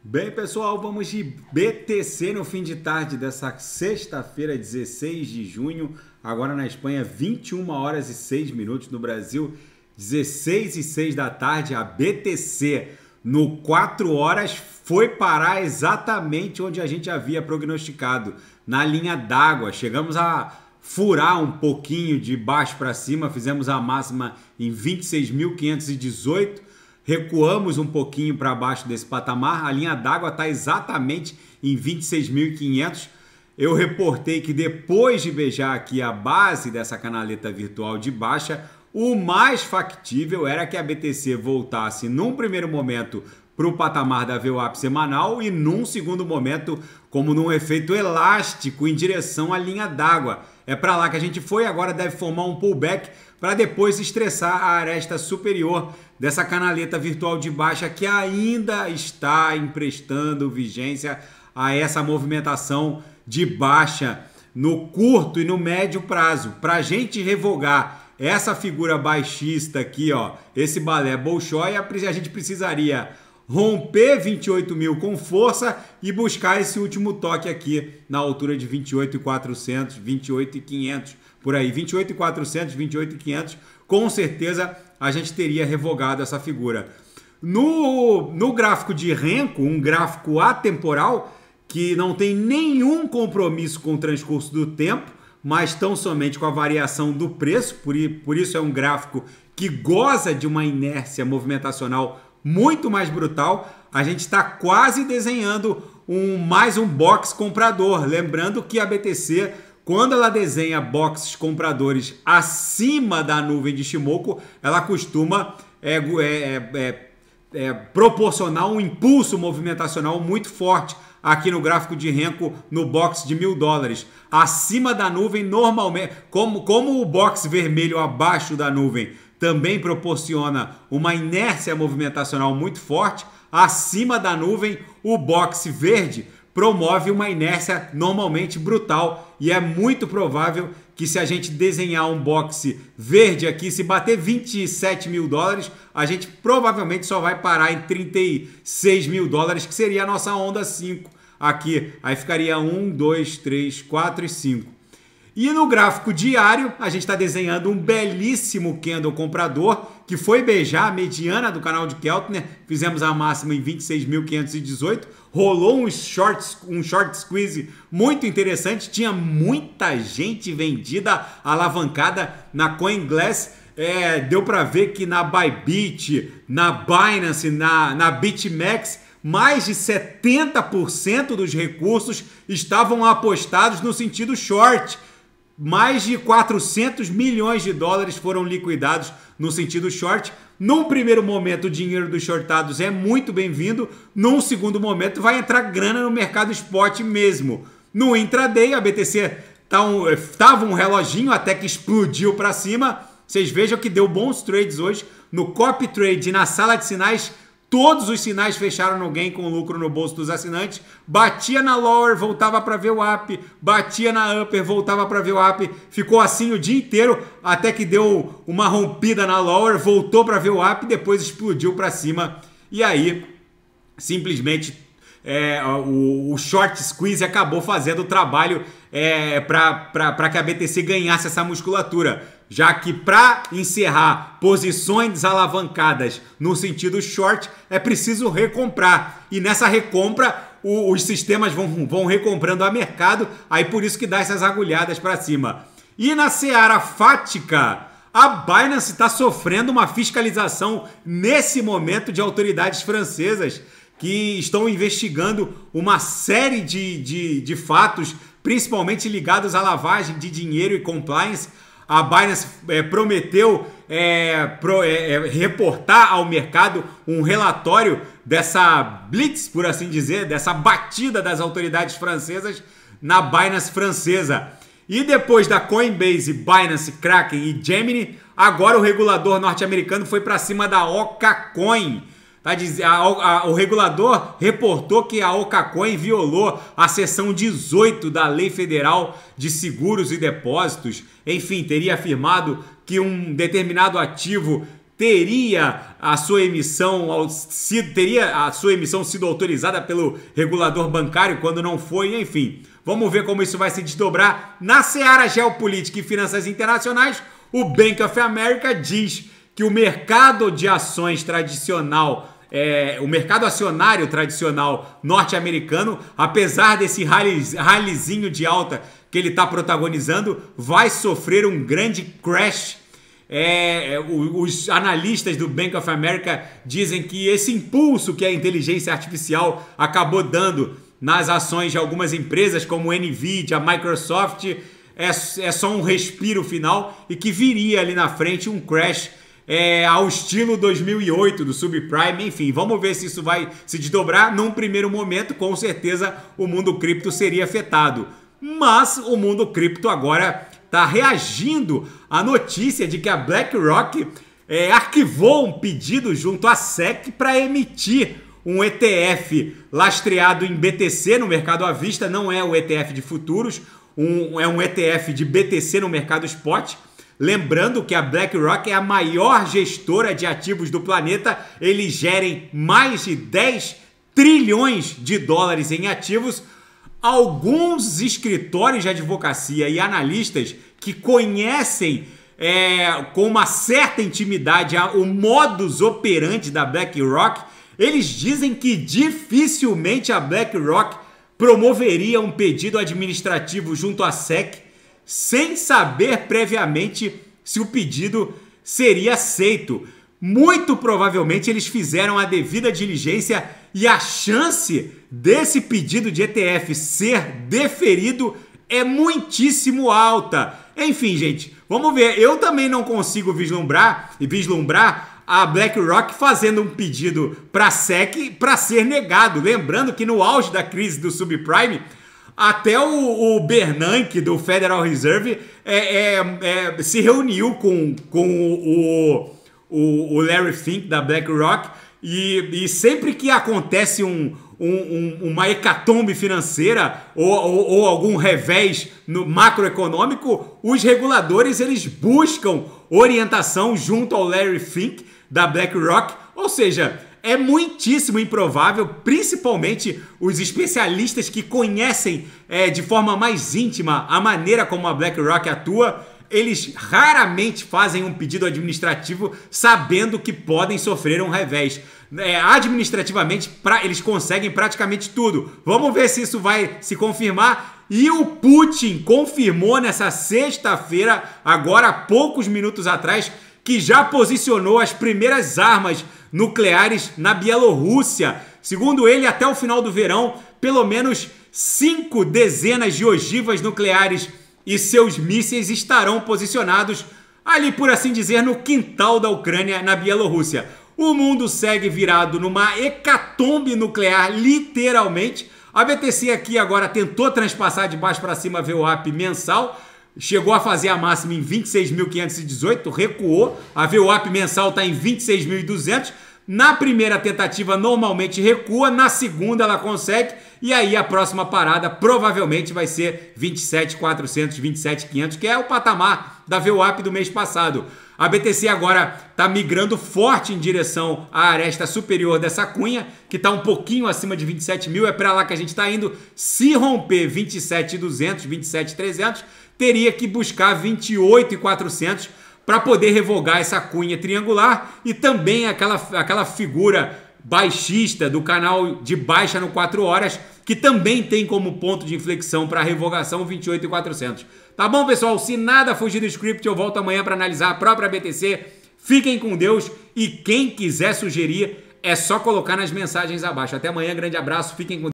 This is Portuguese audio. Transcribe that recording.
Bem, pessoal, vamos de BTC no fim de tarde dessa sexta-feira, 16 de junho. Agora na Espanha, 21 horas e 6 minutos. No Brasil, 16 e 6 da tarde. A BTC, no 4 horas, foi parar exatamente onde a gente havia prognosticado, na linha d'água. Chegamos a furar um pouquinho de baixo para cima, fizemos a máxima em 26.518. Recuamos um pouquinho para baixo desse patamar, a linha d'água está exatamente em 26.500. Eu reportei que depois de beijar aqui a base dessa canaleta virtual de baixa, o mais factível era que a BTC voltasse num primeiro momento para o patamar da VWAP semanal e num segundo momento, como num efeito elástico, em direção à linha d'água. É para lá que a gente foi, agora deve formar um pullback para depois estressar a aresta superior dessa canaleta virtual de baixa que ainda está emprestando vigência a essa movimentação de baixa no curto e no médio prazo. Para a gente revogar essa figura baixista aqui, ó, esse balé Bolshoi, a gente precisaria romper 28 mil com força e buscar esse último toque aqui na altura de 28.400, 28.500, por aí, 28.400, 28.500, com certeza a gente teria revogado essa figura. No gráfico de Renko, um gráfico atemporal, que não tem nenhum compromisso com o transcurso do tempo, mas tão somente com a variação do preço, por isso é um gráfico que goza de uma inércia movimentacional muito mais brutal. A gente está quase desenhando mais um box comprador. Lembrando que a BTC, quando ela desenha boxes compradores acima da nuvem de Shimoku, ela costuma proporcionar um impulso movimentacional muito forte. Aqui no gráfico de Renko, no box de $1.000. Acima da nuvem, normalmente, como o box vermelho abaixo da nuvem também proporciona uma inércia movimentacional muito forte, acima da nuvem, o box verde promove uma inércia normalmente brutal, e é muito provável que, se a gente desenhar um boxe verde aqui, se bater 27 mil dólares, a gente provavelmente só vai parar em 36 mil dólares, que seria a nossa onda 5 aqui. Aí ficaria 1, 2, 3, 4 e 5. E no gráfico diário, a gente está desenhando um belíssimo candle comprador, que foi beijar a mediana do canal de Keltner. Fizemos a máxima em 26.518. Rolou um short squeeze muito interessante. Tinha muita gente vendida, alavancada na CoinGlass. Deu para ver que na Bybit, na Binance, na BitMEX, mais de 70% dos recursos estavam apostados no sentido short. Mais de 400 milhões de dólares foram liquidados no sentido short. Num primeiro momento, o dinheiro dos shortados é muito bem-vindo. Num segundo momento, vai entrar grana no mercado spot mesmo. No intraday, a BTC estava um reloginho até que explodiu para cima. Vocês vejam que deu bons trades hoje. No copy trade e na sala de sinais, todos os sinais fecharam no gain com lucro no bolso dos assinantes. Batia na lower, voltava para VWAP. Batia na upper, voltava para VWAP. Ficou assim o dia inteiro, até que deu uma rompida na lower, voltou para VWAP, depois explodiu para cima. E aí, simplesmente, o short squeeze acabou fazendo o trabalho para que a BTC ganhasse essa musculatura. Já que, para encerrar posições desalavancadas no sentido short, é preciso recomprar. E nessa recompra, os sistemas vão recomprando a mercado, aí por isso que dá essas agulhadas para cima. E na seara fática, a Binance está sofrendo uma fiscalização nesse momento de autoridades francesas que estão investigando uma série de fatos, principalmente ligados à lavagem de dinheiro e compliance. A Binance prometeu reportar ao mercado um relatório dessa blitz, por assim dizer, dessa batida das autoridades francesas na Binance francesa. E depois da Coinbase, Binance, Kraken e Gemini, agora o regulador norte-americano foi para cima da Okacoin. O regulador reportou que a Okacoin violou a seção 18 da Lei Federal de Seguros e Depósitos. Enfim, teria afirmado que um determinado ativo teria a sua emissão sido autorizada pelo regulador bancário quando não foi, enfim. Vamos ver como isso vai se desdobrar na seara geopolítica e finanças internacionais. O Bank of America diz que o mercado de ações tradicional, o mercado acionário tradicional norte-americano, apesar desse rallyzinho de alta que ele está protagonizando, vai sofrer um grande crash. Os analistas do Bank of America dizem que esse impulso que a inteligência artificial acabou dando nas ações de algumas empresas como Nvidia, Microsoft, é só um respiro final e que viria ali na frente um crash ao estilo 2008 do subprime. Enfim, vamos ver se isso vai se desdobrar. Num primeiro momento, com certeza, o mundo cripto seria afetado. Mas o mundo cripto agora está reagindo à notícia de que a BlackRock arquivou um pedido junto à SEC para emitir um ETF lastreado em BTC no mercado à vista. Não é o ETF de futuros, é um ETF de BTC no mercado spot. Lembrando que a BlackRock é a maior gestora de ativos do planeta. Eles gerem mais de 10 trilhões de dólares em ativos. Alguns escritórios de advocacia e analistas que conhecem com uma certa intimidade o modus operandi da BlackRock, eles dizem que dificilmente a BlackRock promoveria um pedido administrativo junto à SEC sem saber previamente se o pedido seria aceito. Muito provavelmente eles fizeram a devida diligência e a chance desse pedido de ETF ser deferido é muitíssimo alta. Enfim, gente, vamos ver. Eu também não consigo vislumbrar a BlackRock fazendo um pedido para a SEC para ser negado. Lembrando que no auge da crise do subprime, até o Bernanke do Federal Reserve se reuniu com o Larry Fink da BlackRock e sempre que acontece uma hecatombe financeira ou algum revés no macroeconômico, os reguladores eles buscam orientação junto ao Larry Fink da BlackRock. Ou seja, é muitíssimo improvável, principalmente os especialistas que conhecem de forma mais íntima a maneira como a BlackRock atua, eles raramente fazem um pedido administrativo sabendo que podem sofrer um revés. Administrativamente, eles conseguem praticamente tudo. Vamos ver se isso vai se confirmar. E o Putin confirmou nessa sexta-feira, agora há poucos minutos atrás, que já posicionou as primeiras armas nucleares na Bielorrússia. Segundo ele, até o final do verão, pelo menos 5 dezenas de ogivas nucleares e seus mísseis estarão posicionados ali, por assim dizer, no quintal da Ucrânia, na Bielorrússia. O mundo segue virado numa hecatombe nuclear, literalmente. A BTC aqui agora tentou transpassar de baixo para cima a VWAP mensal, chegou a fazer a máxima em 26.518, recuou. A VWAP mensal está em 26.200. Na primeira tentativa normalmente recua, na segunda ela consegue, e aí a próxima parada provavelmente vai ser 27.400, 27.500, que é o patamar da VWAP do mês passado. A BTC agora está migrando forte em direção à aresta superior dessa cunha, que está um pouquinho acima de 27 mil, é para lá que a gente está indo. Se romper 27.200, 27.300, teria que buscar 28.400 para poder revogar essa cunha triangular e também aquela figura baixista do canal de baixa no 4 horas, que também tem como ponto de inflexão para revogação 28.400. Tá bom, pessoal? Se nada fugir do script, eu volto amanhã para analisar a própria BTC. Fiquem com Deus e quem quiser sugerir é só colocar nas mensagens abaixo. Até amanhã, grande abraço, fiquem com Deus.